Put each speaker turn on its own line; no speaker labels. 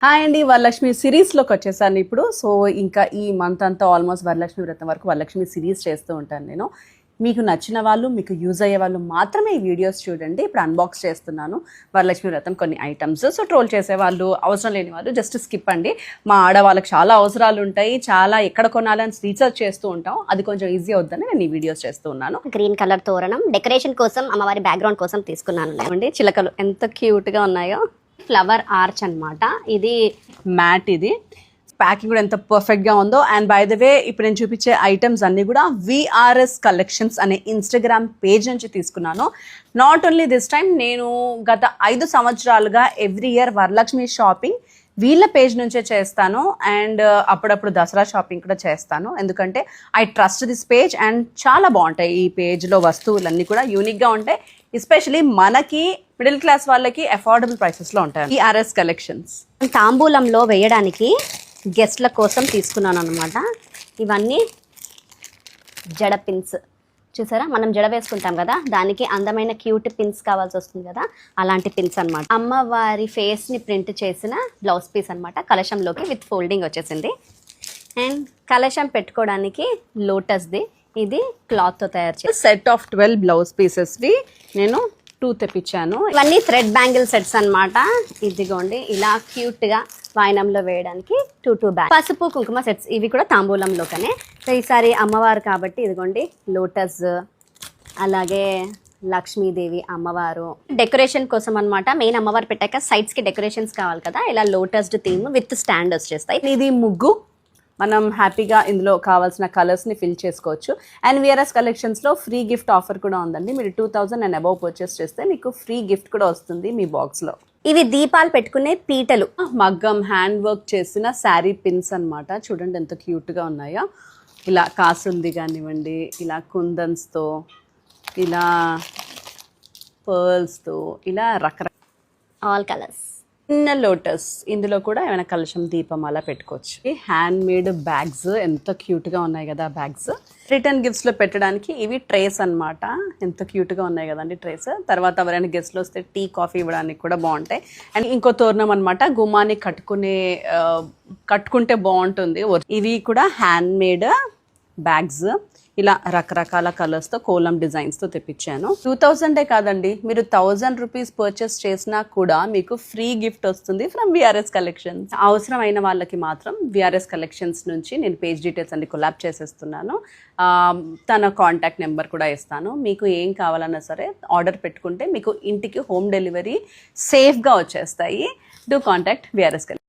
Hi అండి, వరలక్ష్మి సిరీస్లోకి వచ్చేసాను ఇప్పుడు. సో ఇంకా ఈ మంత్ అంతా ఆల్మోస్ట్ వరలక్ష్మి వ్రతం వరకు వరలక్ష్మి సిరీస్ చేస్తూ ఉంటాను నేను. మీకు నచ్చిన వాళ్ళు, మీకు యూజ్ అయ్యే వాళ్ళు మాత్రమే ఈ వీడియోస్ చూడండి. ఇప్పుడు అన్బాక్స్ చేస్తున్నాను వరలక్ష్మి వ్రతం కొన్ని ఐటమ్స్. సో ట్రోల్ చేసేవాళ్ళు, అవసరం లేని వాళ్ళు జస్ట్ స్కిప్ అండి. మా ఆడవాళ్ళకి చాలా అవసరాలు ఉంటాయి, చాలా ఎక్కడ కొనాలని రీసెర్చ్ చేస్తూ ఉంటాం. అది కొంచెం ఈజీ అవుతుందని నేను ఈ వీడియోస్ చేస్తూ ఉన్నాను.
గ్రీన్ కలర్ తోరణం డెకరేషన్ కోసం, అమ్మవారి బ్యాక్గ్రౌండ్ కోసం తీసుకున్నాను.
అండి చిలకలు ఎంత క్యూట్గా ఉన్నాయో.
ఫ్లవర్ ఆర్చ్ అన్నమాట. ఇది
మ్యాట్, ఇది ప్యాకింగ్ కూడా ఎంత పర్ఫెక్ట్గా ఉందో. అండ్ బై ద వే ఇప్పుడు నేను చూపించే ఐటమ్స్ అన్నీ కూడా విఆర్ఎస్ కలెక్షన్స్ అనే ఇన్స్టాగ్రామ్ పేజ్ నుంచి తీసుకున్నాను. నాట్ ఓన్లీ దిస్ టైం, నేను గత 5 సంవత్సరాలుగా ఎవ్రీ ఇయర్ వరలక్ష్మి షాపింగ్ వీళ్ళ పేజ్ నుంచే చేస్తాను. అండ్ అప్పుడప్పుడు దసరా షాపింగ్ కూడా చేస్తాను, ఎందుకంటే I trust this page. And చాలా బాగుంటాయి ఈ పేజ్లో వస్తువులన్నీ కూడా యూనిక్గా ఉంటాయి. ఎస్పెషలీ మనకి మిడిల్ క్లాస్ వాళ్ళకి అఫోర్డబుల్ ప్రైసెస్లో ఉంటాయి ఈ ఆర్ఎస్ కలెక్షన్స్.
తాంబూలంలో వేయడానికి గెస్ట్ల కోసం తీసుకున్నాను అనమాట. ఇవన్నీ జడ పిన్స్, చూసారా, మనం జడ వేసుకుంటాం కదా, దానికి అందమైన క్యూట్ పిన్స్ కావాల్సి వస్తుంది కదా, అలాంటి పిన్స్ అనమాట. అమ్మవారి ఫేస్ని ప్రింట్ చేసిన బ్లౌజ్ పీస్ అనమాట, కలశంలోకి విత్ ఫోల్డింగ్ వచ్చేసింది. అండ్ కలశం పెట్టుకోవడానికి లోటస్ది, ఇది క్లాత్తో తయారు చేసి
సెట్ ఆఫ్ 12 బ్లౌజ్ పీసెస్వి నేను 2 తెప్పించాను.
ఇవన్నీ థ్రెడ్ బ్యాంగిల్ సెట్స్ అనమాట. ఇదిగోండి, ఇలా క్యూట్గా వాయనంలో వేయడానికి 2 బ్యాగ్. పసుపు కుంకుమ సెట్స్, ఇవి కూడా తాంబూలంలోకనే. సో ఈసారి అమ్మవారు కాబట్టి ఇదిగోండి లోటస్, అలాగే లక్ష్మీదేవి అమ్మవారు డెకరేషన్ కోసం అనమాట. మెయిన్ అమ్మవారు పెట్టాక సైడ్స్కి డెకరేషన్స్ కావాలి కదా, ఇలా లోటస్డ్ థీమ్ విత్ స్టాండ్ వచ్చేస్తాయి.
ఇది ముగ్గు, మనం హ్యాపీగా ఇందులో కావాల్సిన కలర్స్ని ఫిల్ చేసుకోవచ్చు. అండ్ విఆర్ఎస్ కలెక్షన్స్లో ఫ్రీ గిఫ్ట్ ఆఫర్ కూడా ఉందండి. మీరు 2000 అండ్ అబౌవ్ పర్చేస్ చేస్తే మీకు ఫ్రీ గిఫ్ట్ కూడా వస్తుంది మీ బాక్స్లో.
ఇవి దీపాలు పెట్టుకునే పీటలు,
మగ్గం హ్యాండ్ వర్క్ చేసిన శారీ పిన్స్ అనమాట. చూడండి ఎంత క్యూట్గా ఉన్నాయో. ఇలా కాసుంది కానివ్వండి, ఇలా కుందన్స్తో, ఇలా పర్ల్స్తో, ఇలా రకరకాల
ఆల్ కలర్స్.
చిన్న లోటస్, ఇందులో కూడా ఏమైనా కలశం దీపం అలా పెట్టుకోవచ్చు. హ్యాండ్ మేడ్ బ్యాగ్స్ ఎంత క్యూట్గా ఉన్నాయి కదా బ్యాగ్స్. రిటర్న్ గిఫ్ట్స్లో పెట్టడానికి ఇవి ట్రేస్ అనమాట. ఎంత క్యూట్గా ఉన్నాయి కదండి ట్రేస్. తర్వాత ఎవరైనా గెస్ట్లు వస్తే టీ కాఫీ ఇవ్వడానికి కూడా బాగుంటాయి. అండ్ ఇంకో తోరణం అనమాట, గుమ్మాన్ని కట్టుకుంటే బాగుంటుంది. ఇవి కూడా హ్యాండ్ మేడ్ బ్యాగ్స్, ఇలా రకరకాల కలర్స్తో కోలం డిజైన్స్తో తెప్పించాను. 2000 కాదండి, మీరు 1000 రూపీస్ పర్చేస్ చేసినా కూడా మీకు ఫ్రీ గిఫ్ట్ వస్తుంది ఫ్రమ్ విఆర్ఎస్ కలెక్షన్స్. అవసరమైన వాళ్ళకి మాత్రం విఆర్ఎస్ కలెక్షన్స్ నుంచి నేను పేజ్ డీటెయిల్స్ అన్ని కొలాబ్ చేసేస్తున్నాను. తన కాంటాక్ట్ నెంబర్ కూడా ఇస్తాను. మీకు ఏం కావాలన్నా సరే ఆర్డర్ పెట్టుకుంటే మీకు ఇంటికి హోమ్ డెలివరీ సేఫ్గా వచ్చేస్తాయి. Do contact VRS collection.